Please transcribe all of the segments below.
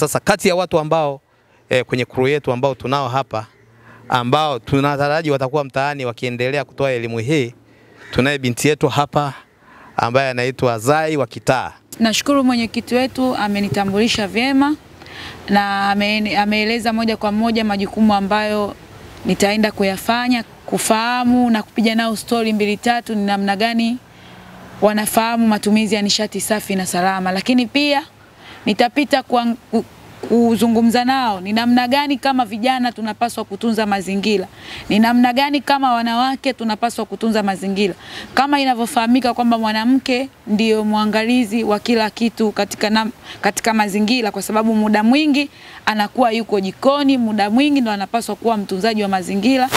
Sasa kati ya watu ambao kwenye crew yetu ambao tunao hapa ambao tunataraji watakuwa mtaani wakiendelea kutoa elimu hii, tunaye binti yetu hapa ambaye anaitwa Zai wa Kitaa. Nashukuru mwenyekiti wetu amenitambulisha vyema na ameeleza moja kwa moja majukumu ambayo nitaenda kuyafanya, kufahamu na kupiga nao story 2-3 ni namna gani wanafahamu matumizi ya nishati safi na salama, lakini pia nitapita kuzungumza nao ni namna gani kama vijana tunapaswa kutunza mazingira, ni namna gani kama wanawake tunapaswa kutunza mazingira. Kama inavyofahamika kwamba mwanamke ndio muangalizi wa kila kitu katika mazingira, kwa sababu muda mwingi anakuwa yuko jikoni, muda mwingi ndo anapaswa kuwa mtunzaji wa mazingira.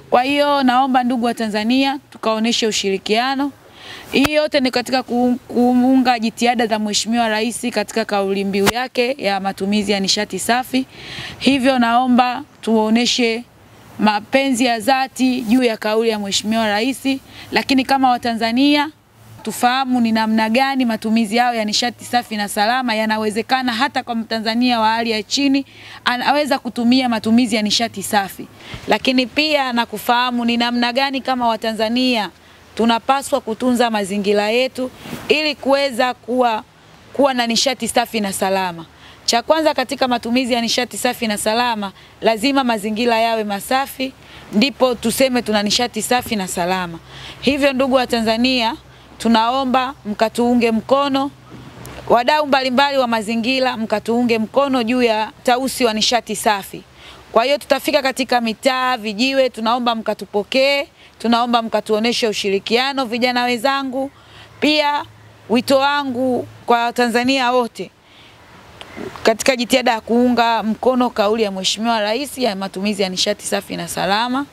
Kwa hiyo naomba ndugu wa Tanzania tukaoneshe ushirikiano. Hii yote ni katika kuunga jitihada za Mheshimiwa Rais katika kauli mbiu yake ya matumizi ya nishati safi. Hivyo naomba tuoneshe mapenzi ya dhati juu ya kauli ya Mheshimiwa Rais, lakini kama Watanzania tufahamu ni namna gani matumizi yao ya nishati safi na salama yanawezekana hata kwa Mtanzania wa hali ya chini anaweza kutumia matumizi ya nishati safi. Lakini pia na kufahamu ni namna gani kama Watanzania tunapaswa kutunza mazingira yetu ili kuweza kuwa na nishati safi na salama. Cha kwanza katika matumizi ya nishati safi na salama, lazima mazingira yawe masafi, ndipo tuseme tuna nishati safi na salama. Hivyo ndugu wa Tanzania, tunaomba mkatuunge mkono, wadau mbalimbali wa mazingira mkatuunge mkono juu ya tausi wa nishati safi. Kwa hiyo tutafika katika mitaa, vijiwe, tunaomba mkatupokee, tunaomba mkatuoneshe ushirikiano vijana wenzangu. Pia wito wangu kwa Tanzania wote katika jitihada ya kuunga mkono kauli ya Mheshimiwa Rais ya matumizi ya nishati safi na salama.